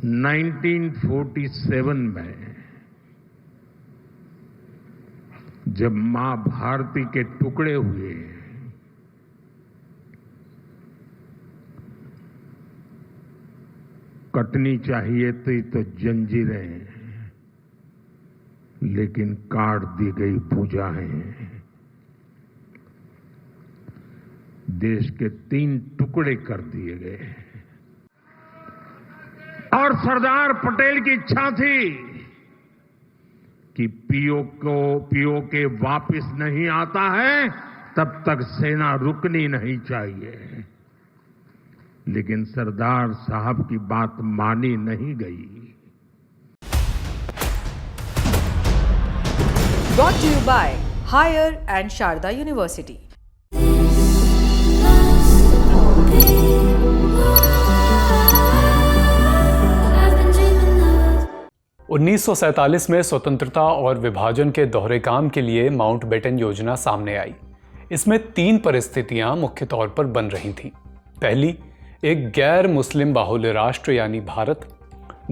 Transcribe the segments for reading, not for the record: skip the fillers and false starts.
1947 में जब मां भारती के टुकड़े हुए, कटनी चाहिए थी तो जंजीरें, लेकिन काट दी गई भुजाएं। देश के 3 टुकड़े कर दिए गए और सरदार पटेल की इच्छा थी कि पीओके वापस नहीं आता है तब तक सेना रुकनी नहीं चाहिए, लेकिन सरदार साहब की बात मानी नहीं गई। Brought to you by Higher and Sharda University. उन्नीस में स्वतंत्रता और विभाजन के दोहरे काम के लिए माउंटबेटन योजना सामने आई। इसमें 3 परिस्थितियां मुख्य तौर पर बन रही थीं। पहली, एक गैर मुस्लिम बाहुल्य राष्ट्र यानी भारत।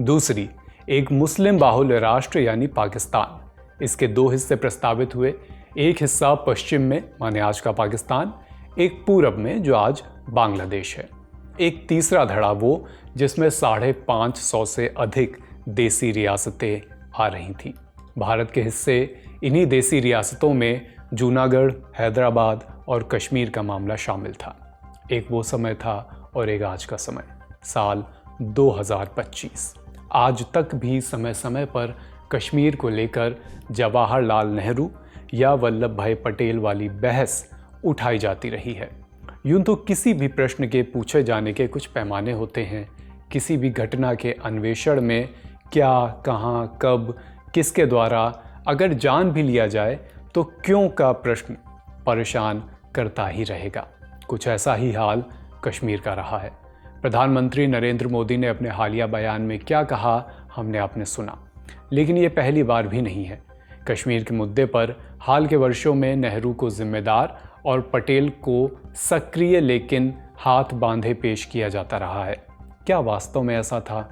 दूसरी, एक मुस्लिम बाहुल्य राष्ट्र यानी पाकिस्तान। इसके 2 हिस्से प्रस्तावित हुए, एक हिस्सा पश्चिम में माने आज का पाकिस्तान, एक पूरब में जो आज बांग्लादेश है। एक तीसरा धड़ा वो जिसमें 550 से अधिक देसी रियासतें आ रही थीं। भारत के हिस्से इन्हीं देसी रियासतों में जूनागढ़, हैदराबाद और कश्मीर का मामला शामिल था। एक वो समय था और एक आज का समय, साल 2025। आज तक भी समय समय पर कश्मीर को लेकर जवाहरलाल नेहरू या वल्लभ भाई पटेल वाली बहस उठाई जाती रही है। यूं तो किसी भी प्रश्न के पूछे जाने के कुछ पैमाने होते हैं। किसी भी घटना के अन्वेषण में क्या, कहाँ, कब, किसके द्वारा अगर जान भी लिया जाए तो क्यों का प्रश्न परेशान करता ही रहेगा। कुछ ऐसा ही हाल कश्मीर का रहा है। प्रधानमंत्री नरेंद्र मोदी ने अपने हालिया बयान में क्या कहा हमने आपने सुना, लेकिन ये पहली बार भी नहीं है। कश्मीर के मुद्दे पर हाल के वर्षों में नेहरू को जिम्मेदार और पटेल को सक्रिय लेकिन हाथ बांधे पेश किया जाता रहा है। क्या वास्तव में ऐसा था?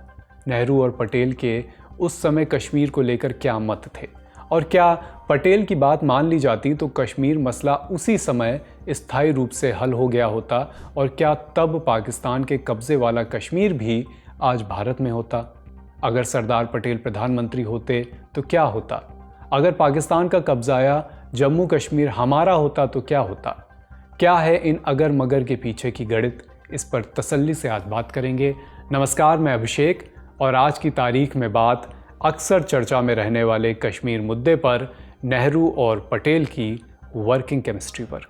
नेहरू और पटेल के उस समय कश्मीर को लेकर क्या मत थे? और क्या पटेल की बात मान ली जाती तो कश्मीर मसला उसी समय स्थायी रूप से हल हो गया होता? और क्या तब पाकिस्तान के कब्जे वाला कश्मीर भी आज भारत में होता? अगर सरदार पटेल प्रधानमंत्री होते तो क्या होता? अगर पाकिस्तान का कब्जाया जम्मू कश्मीर हमारा होता तो क्या होता? क्या है इन अगर मगर के पीछे की गणित? इस पर तसल्ली से आज बात करेंगे। नमस्कार, मैं अभिषेक और आज की तारीख में बात अक्सर चर्चा में रहने वाले कश्मीर मुद्दे पर नेहरू और पटेल की वर्किंग केमिस्ट्री पर।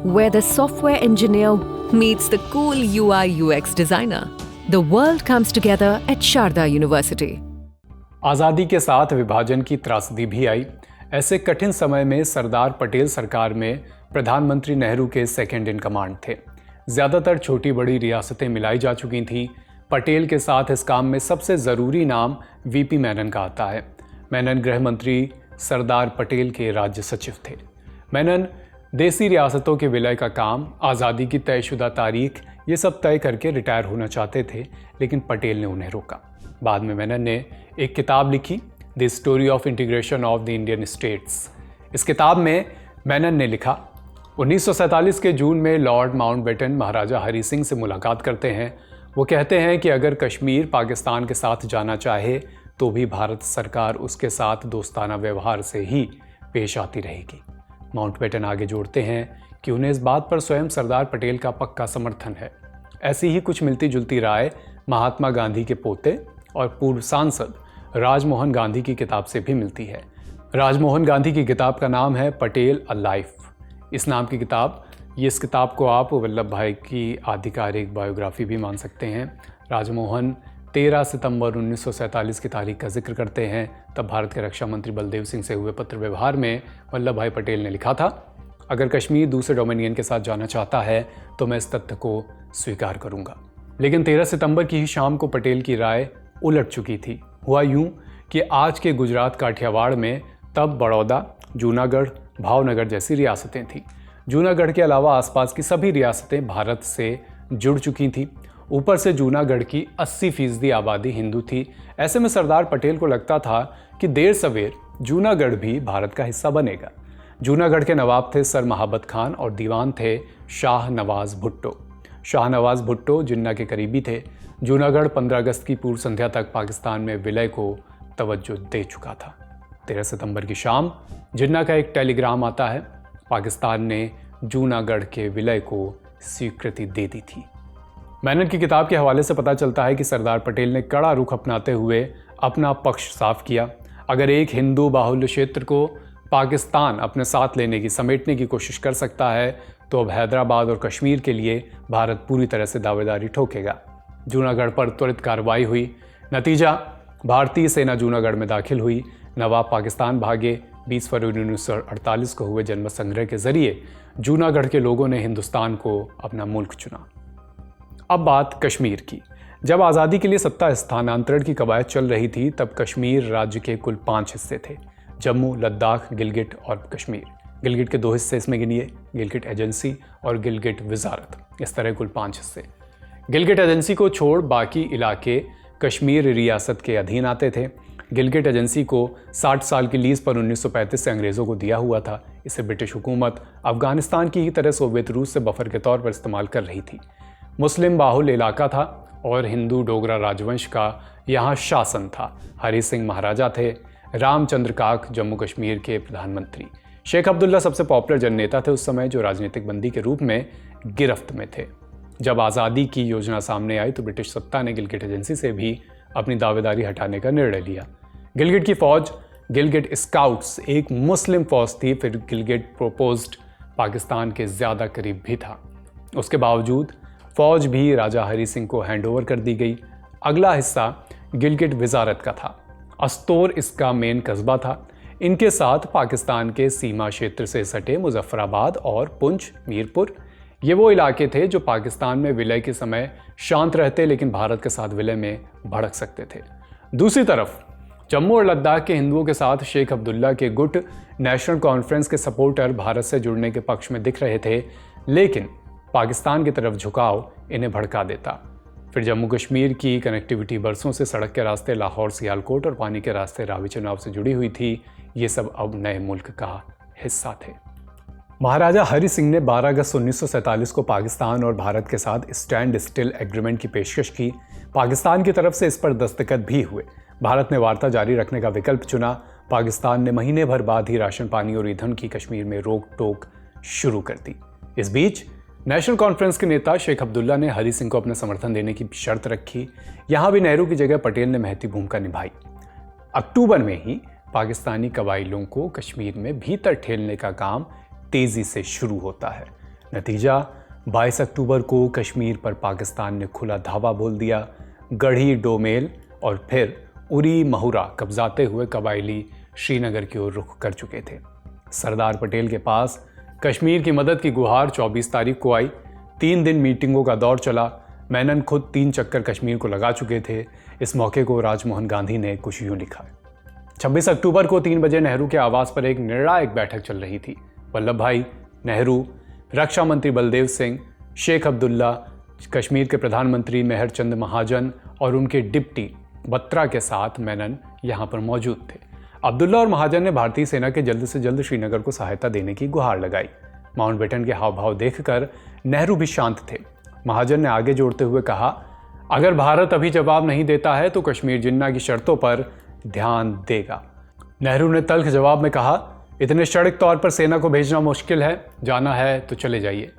Where the software engineer meets the cool UI UX designer, the world comes together at Sharda University. आज़ादी के साथ विभाजन की त्रासदी भी आई। ऐसे कठिन समय में सरदार पटेल सरकार में प्रधानमंत्री नेहरू के सेकंड इन कमांड थे। ज़्यादातर छोटी बड़ी रियासतें मिलाई जा चुकी थीं। पटेल के साथ इस काम में सबसे ज़रूरी नाम वीपी मेनन का आता है। मेनन गृह मंत्री सरदार पटेल के राज्य सचिव थे। मेनन देसी रियासतों के विलय का काम, आज़ादी की तयशुदा तारीख, ये सब तय करके रिटायर होना चाहते थे, लेकिन पटेल ने उन्हें रोका। बाद में मेनन ने एक किताब लिखी, the story of integration of the Indian states. इस किताब में मेनन ने लिखा, 1947 के जून में लॉर्ड माउंटबेटन महाराजा हरि सिंह से मुलाकात करते हैं। वो कहते हैं कि अगर कश्मीर पाकिस्तान के साथ जाना चाहे तो भी भारत सरकार उसके साथ दोस्ताना व्यवहार से ही पेश आती रहेगी। माउंटबेटन आगे जोड़ते हैं कि उन्हें इस बात पर स्वयं सरदार पटेल का पक्का समर्थन है। ऐसी ही कुछ मिलती जुलती राय महात्मा गांधी के पोते और पूर्व सांसद राजमोहन गांधी की किताब से भी मिलती है। राजमोहन गांधी की किताब का नाम है पटेल अ लाइफ। इस नाम की किताब, इस किताब को आप वल्लभ भाई की आधिकारिक बायोग्राफी भी मान सकते हैं। राजमोहन 13 सितंबर 1947 की तारीख का जिक्र करते हैं। तब भारत के रक्षा मंत्री बलदेव सिंह से हुए पत्र व्यवहार में वल्लभ भाई पटेल ने लिखा था, अगर कश्मीर दूसरे डोमिनियन के साथ जाना चाहता है तो मैं इस तथ्य को स्वीकार करूंगा। लेकिन 13 सितंबर की ही शाम को पटेल की राय उलट चुकी थी। हुआ यूं कि आज के गुजरात काठियावाड़ में तब बड़ौदा, जूनागढ़, भावनगर जैसी रियासतें थीं। जूनागढ़ के अलावा आसपास की सभी रियासतें भारत से जुड़ चुकी थीं। ऊपर से जूनागढ़ की 80% आबादी हिंदू थी। ऐसे में सरदार पटेल को लगता था कि देर सवेर जूनागढ़ भी भारत का हिस्सा बनेगा। जूनागढ़ के नवाब थे सर महाबत खान और दीवान थे शाह नवाज भुट्टो। शाह नवाज भुट्टो जिन्ना के करीबी थे। जूनागढ़ 15 अगस्त की पूर्व संध्या तक पाकिस्तान में विलय को तवज्जो दे चुका था। 13 सितंबर की शाम जिन्ना का एक टेलीग्राम आता है। पाकिस्तान ने जूनागढ़ के विलय को स्वीकृति दे दी थी। मेनन की किताब के हवाले से पता चलता है कि सरदार पटेल ने कड़ा रुख अपनाते हुए अपना पक्ष साफ किया। अगर एक हिंदू बाहुल्य क्षेत्र को पाकिस्तान अपने साथ लेने की, समेटने की कोशिश कर सकता है तो अब हैदराबाद और कश्मीर के लिए भारत पूरी तरह से दावेदारी ठोकेगा। जूनागढ़ पर त्वरित कार्रवाई हुई। नतीजा, भारतीय सेना जूनागढ़ में दाखिल हुई। नवाब पाकिस्तान भागे। 20 फरवरी 1948 को हुए जनमत संग्रह के जरिए जूनागढ़ के लोगों ने हिंदुस्तान को अपना मुल्क चुना। अब बात कश्मीर की। जब आज़ादी के लिए सत्ता स्थानांतरण की कवायद चल रही थी तब कश्मीर राज्य के कुल 5 हिस्से थे: जम्मू, लद्दाख, गिलगिट और कश्मीर। गिलगिट के 2 हिस्से इसमें गिनिए, गिलगिट एजेंसी और गिलगिट वजारत। इस तरह कुल 5 हिस्से। गिलगिट एजेंसी को छोड़ बाकी इलाके कश्मीर रियासत के अधीन आते थे। गिलगिट एजेंसी को 60 साल की लीज पर 1935 से अंग्रेज़ों को दिया हुआ था। इसे ब्रिटिश हुकूमत अफगानिस्तान की ही तरह सोवियत रूस से बफर के तौर पर इस्तेमाल कर रही थी। मुस्लिम बाहुल इलाका था और हिंदू डोगरा राजवंश का यहाँ शासन था। हरि सिंह महाराजा थे। रामचंद्र काक जम्मू कश्मीर के प्रधानमंत्री। शेख अब्दुल्ला सबसे पॉपुलर जननेता थे उस समय, जो राजनीतिक बंदी के रूप में गिरफ्त में थे। जब आज़ादी की योजना सामने आई तो ब्रिटिश सत्ता ने गिलगिट एजेंसी से भी अपनी दावेदारी हटाने का निर्णय लिया। गिलगिट की फौज, गिलगिट स्काउट्स, एक मुस्लिम फौज थी। फिर गिलगिट प्रोपोज्ड पाकिस्तान के ज़्यादा करीब भी था। उसके बावजूद फौज भी राजा हरि सिंह को हैंडओवर कर दी गई। अगला हिस्सा गिलगिट वजारत का था। अस्तोर इसका मेन कस्बा था। इनके साथ पाकिस्तान के सीमा क्षेत्र से सटे मुजफ्फराबाद और पुंछ, मीरपुर, ये वो इलाके थे जो पाकिस्तान में विलय के समय शांत रहते लेकिन भारत के साथ विलय में भड़क सकते थे। दूसरी तरफ जम्मू और लद्दाख के हिंदुओं के साथ शेख अब्दुल्ला के गुट नेशनल कॉन्फ्रेंस के सपोर्टर भारत से जुड़ने के पक्ष में दिख रहे थे, लेकिन पाकिस्तान की तरफ झुकाव इन्हें भड़का देता। फिर जम्मू कश्मीर की कनेक्टिविटी बरसों से सड़क के रास्ते लाहौर, सियालकोट और पानी के रास्ते रावी चुनाव से जुड़ी हुई थी। ये सब अब नए मुल्क का हिस्सा थे। महाराजा हरि सिंह ने 12 अगस्त 1947 को पाकिस्तान और भारत के साथ स्टैंड स्टिल एग्रीमेंट की पेशकश की। पाकिस्तान की तरफ से इस पर दस्तखत भी हुए। भारत ने वार्ता जारी रखने का विकल्प चुना। पाकिस्तान ने महीने भर बाद ही राशन पानी और ईंधन की कश्मीर में रोक टोक शुरू कर दी। इस बीच नेशनल कॉन्फ्रेंस के नेता शेख अब्दुल्ला ने हरि सिंह को अपना समर्थन देने की शर्त रखी। यहां भी नेहरू की जगह पटेल ने महती भूमिका निभाई। अक्टूबर में ही पाकिस्तानी कबाइलों को कश्मीर में भीतर ठेलने का काम तेजी से शुरू होता है। नतीजा, 22 अक्टूबर को कश्मीर पर पाकिस्तान ने खुला धावा बोल दिया। गढ़ी, डोमेल और फिर उरी, महुरा कब्जाते हुए कबाइली श्रीनगर की ओर रुख कर चुके थे। सरदार पटेल के पास कश्मीर की मदद की गुहार 24 तारीख को आई। 3 दिन मीटिंगों का दौर चला। मेनन खुद 3 चक्कर कश्मीर को लगा चुके थे। इस मौके को राजमोहन गांधी ने कुछ यूं लिखा। 26 अक्टूबर को 3 बजे नेहरू के आवास पर एक निर्णायक बैठक चल रही थी। वल्लभ भाई, नेहरू, रक्षा मंत्री बलदेव सिंह, शेख अब्दुल्ला, कश्मीर के प्रधानमंत्री मेहर चंद महाजन और उनके डिप्टी बत्रा के साथ मेनन यहाँ पर मौजूद थे। अब्दुल्ला और महाजन ने भारतीय सेना के जल्द से जल्द श्रीनगर को सहायता देने की गुहार लगाई। माउंटबेटन के हाव भाव देखकर नेहरू भी शांत थे। महाजन ने आगे जोड़ते हुए कहा, अगर भारत अभी जवाब नहीं देता है तो कश्मीर जिन्ना की शर्तों पर ध्यान देगा। नेहरू ने तल्ख जवाब में कहा, इतने सड़क तौर पर सेना को भेजना मुश्किल है, जाना है तो चले जाइए।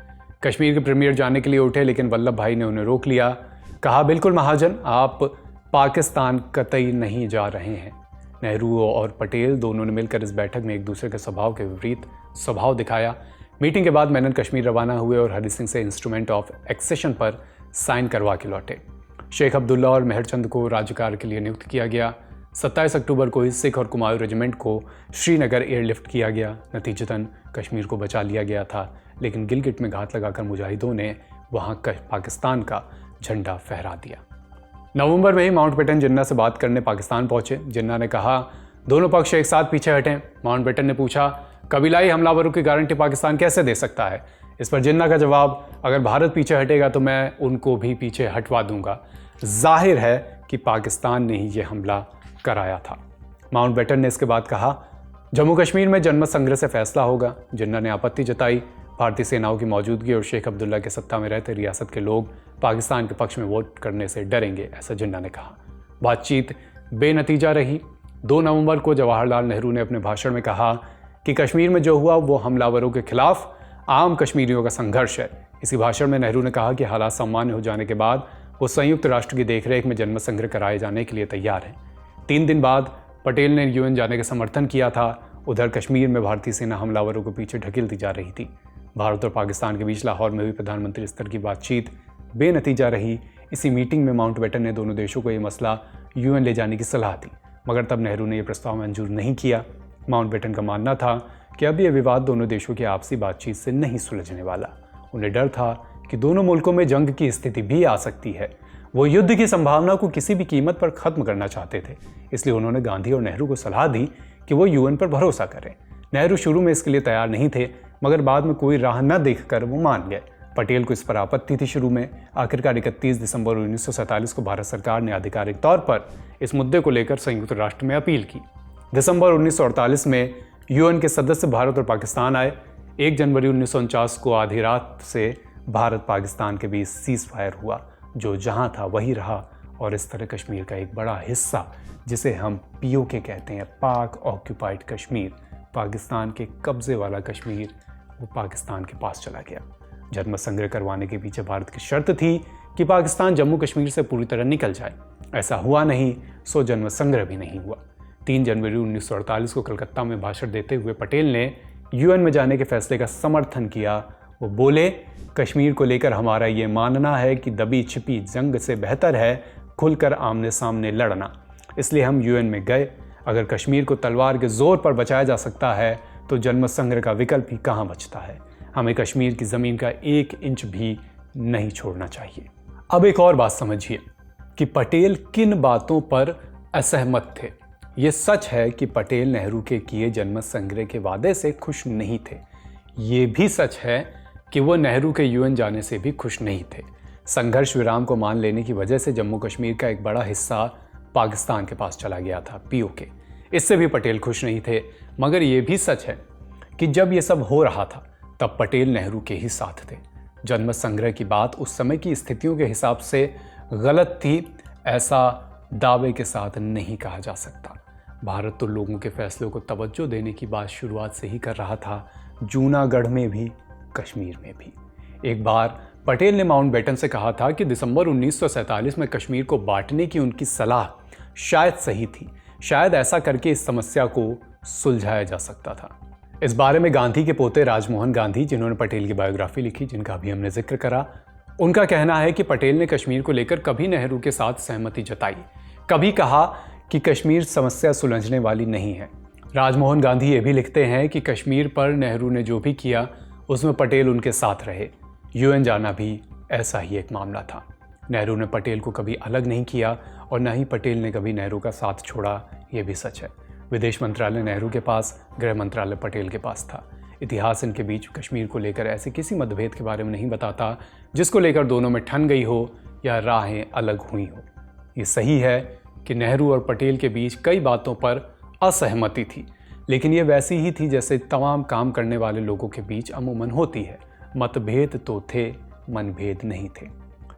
कश्मीर के प्रीमियर जाने के लिए उठे लेकिन वल्लभ भाई ने उन्हें रोक लिया। कहा, बिल्कुल महाजन, आप पाकिस्तान कतई नहीं जा रहे हैं। नेहरू और पटेल दोनों ने मिलकर इस बैठक में एक दूसरे के स्वभाव के विपरीत स्वभाव दिखाया। मीटिंग के बाद मेनन कश्मीर रवाना हुए और हरि सिंह से इंस्ट्रूमेंट ऑफ एक्सेशन पर साइन करवा के लौटे। शेख अब्दुल्ला और मेहरचंद को राज्यकार के लिए नियुक्त किया गया। 27 अक्टूबर को ही सिख और कुमाऊं रेजिमेंट को श्रीनगर एयरलिफ्ट किया गया। नतीजतन कश्मीर को बचा लिया गया था, लेकिन गिलगिट में घात लगाकर मुजाहिदों ने वहां पाकिस्तान का झंडा फहरा दिया। नवंबर में ही माउंटबेटन जिन्ना से बात करने पाकिस्तान पहुंचे। जिन्ना ने कहा, दोनों पक्ष एक साथ पीछे हटें। माउंटबेटन ने पूछा, कबीलाई हमलावरों की गारंटी पाकिस्तान कैसे दे सकता है? इस पर जिन्ना का जवाब, अगर भारत पीछे हटेगा तो मैं उनको भी पीछे हटवा दूंगा। जाहिर है कि पाकिस्तान ने ही ये हमला कराया था। माउंटबेटन ने इसके बाद कहा, जम्मू कश्मीर में जनमत संग्रह से फैसला होगा। जिन्ना ने आपत्ति जताई, भारतीय सेनाओं की मौजूदगी और शेख अब्दुल्ला के सत्ता में रहते रियासत के लोग पाकिस्तान के पक्ष में वोट करने से डरेंगे, ऐसा जिन्ना ने कहा। बातचीत बेनतीजा रही। 2 नवंबर को जवाहरलाल नेहरू ने अपने भाषण में कहा कि कश्मीर में जो हुआ वो हमलावरों के खिलाफ आम कश्मीरियों का संघर्ष है। इसी भाषण में नेहरू ने कहा कि हालात सामान्य हो जाने के बाद वो संयुक्त राष्ट्र की देखरेख में जनमत संग्रह कराए जाने के लिए तैयार हैं। 3 दिन बाद पटेल ने यूएन जाने का समर्थन किया था। उधर कश्मीर में भारतीय सेना हमलावरों को पीछे ढकेलती जा रही थी। भारत और पाकिस्तान के बीच लाहौर में हुई प्रधानमंत्री स्तर की बातचीत बेनतीजा रही। इसी मीटिंग में माउंटबेटन ने दोनों देशों को ये मसला यूएन ले जाने की सलाह दी, मगर तब नेहरू ने यह प्रस्ताव मंजूर नहीं किया। माउंटबेटन का मानना था कि अब यह विवाद दोनों देशों की आपसी बातचीत से नहीं सुलझने वाला। उन्हें डर था कि दोनों मुल्कों में जंग की स्थिति भी आ सकती है। वो युद्ध की संभावना को किसी भी कीमत पर खत्म करना चाहते थे। इसलिए उन्होंने गांधी और नेहरू को सलाह दी कि वो यूएन पर भरोसा करें। नेहरू शुरू में इसके लिए तैयार नहीं थे, मगर बाद में कोई राह न देखकर वो मान गए। पटेल को इस पर आपत्ति थी शुरू में। आखिरकार 31 दिसंबर 1947 को भारत सरकार ने आधिकारिक तौर पर इस मुद्दे को लेकर संयुक्त राष्ट्र में अपील की। दिसंबर 1948 में यूएन के सदस्य भारत और पाकिस्तान आए। 1 जनवरी 1949 को आधी रात से भारत पाकिस्तान के बीच सीज फायर हुआ, जो जहां था वही रहा और इस तरह कश्मीर का एक बड़ा हिस्सा, जिसे हम पीओके कहते हैं, पाक ऑक्यूपाइड कश्मीर, पाकिस्तान के कब्जे वाला कश्मीर, वो पाकिस्तान के पास चला गया। जनमत संग्रह करवाने के पीछे भारत की शर्त थी कि पाकिस्तान जम्मू कश्मीर से पूरी तरह निकल जाए। ऐसा हुआ नहीं, सो जनमत संग्रह भी नहीं हुआ। 3 जनवरी 1948 को कलकत्ता में भाषण देते हुए पटेल ने यूएन में जाने के फैसले का समर्थन किया। वो बोले, कश्मीर को लेकर हमारा ये मानना है कि दबी छिपी जंग से बेहतर है खुलकर आमने सामने लड़ना। इसलिए हम यूएन में गए। अगर कश्मीर को तलवार के जोर पर बचाया जा सकता है तो जनमत संग्रह का विकल्प ही कहाँ बचता है। हमें कश्मीर की ज़मीन का 1 इंच भी नहीं छोड़ना चाहिए। अब एक और बात समझिए कि पटेल किन बातों पर असहमत थे। ये सच है कि पटेल नेहरू के किए जनमत संग्रह के वादे से खुश नहीं थे। ये भी सच है कि वो नेहरू के यूएन जाने से भी खुश नहीं थे। संघर्ष विराम को मान लेने की वजह से जम्मू कश्मीर का एक बड़ा हिस्सा पाकिस्तान के पास चला गया था, पीओके। इससे भी पटेल खुश नहीं थे। मगर ये भी सच है कि जब ये सब हो रहा था तब पटेल नेहरू के ही साथ थे। जनमत संग्रह की बात उस समय की स्थितियों के हिसाब से गलत थी, ऐसा दावे के साथ नहीं कहा जा सकता। भारत तो लोगों के फैसलों को तवज्जो देने की बात शुरुआत से ही कर रहा था, जूनागढ़ में भी, कश्मीर में भी। एक बार पटेल ने माउंटबेटन से कहा था कि दिसंबर 1947 में कश्मीर को बांटने की उनकी सलाह शायद सही थी। शायद ऐसा करके इस समस्या को सुलझाया जा सकता था। इस बारे में गांधी के पोते राजमोहन गांधी, जिन्होंने पटेल की बायोग्राफी लिखी, जिनका भी हमने जिक्र करा, उनका कहना है कि पटेल ने कश्मीर को लेकर कभी नेहरू के साथ सहमति जताई, कभी कहा कि कश्मीर समस्या सुलझने वाली नहीं है। राजमोहन गांधी ये भी लिखते हैं कि कश्मीर पर नेहरू ने जो भी किया उसमें पटेल उनके साथ रहे। यूएन जाना भी ऐसा ही एक मामला था। नेहरू ने पटेल को कभी अलग नहीं किया और न ही पटेल ने कभी नेहरू का साथ छोड़ा, ये भी सच है। विदेश मंत्रालय नेहरू के पास, गृह मंत्रालय पटेल के पास था। इतिहास इनके बीच कश्मीर को लेकर ऐसे किसी मतभेद के बारे में नहीं बताता जिसको लेकर दोनों में ठन गई हो या राहें अलग हुई हो। ये सही है कि नेहरू और पटेल के बीच कई बातों पर असहमति थी, लेकिन ये वैसी ही थी जैसे तमाम काम करने वाले लोगों के बीच अमूमन होती है। मतभेद तो थे, मनभेद नहीं थे।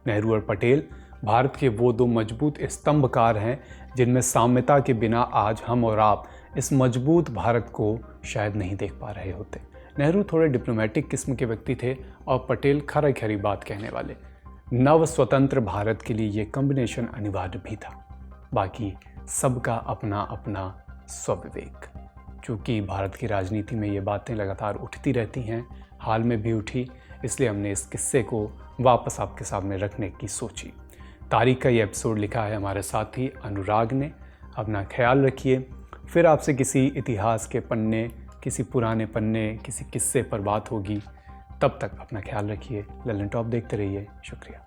नेहरू और पटेल भारत के वो 2 मजबूत स्तंभकार हैं जिनमें साम्यता के बिना आज हम और आप इस मजबूत भारत को शायद नहीं देख पा रहे होते। नेहरू थोड़े डिप्लोमेटिक किस्म के व्यक्ति थे और पटेल खरी खरी बात कहने वाले। नव स्वतंत्र भारत के लिए ये कॉम्बिनेशन अनिवार्य भी था। बाकी सबका अपना अपना स्वविवेक। चूँकि भारत की राजनीति में ये बातें लगातार उठती रहती हैं, हाल में भी उठी, इसलिए हमने इस किस्से को वापस आपके सामने रखने की सोची। तारीख का ये एपिसोड लिखा है हमारे साथी अनुराग ने। अपना ख्याल रखिए। फिर आपसे किसी इतिहास के पन्ने, किसी पुराने पन्ने, किसी किस्से पर बात होगी। तब तक अपना ख्याल रखिए। ललन टॉप देखते रहिए। शुक्रिया।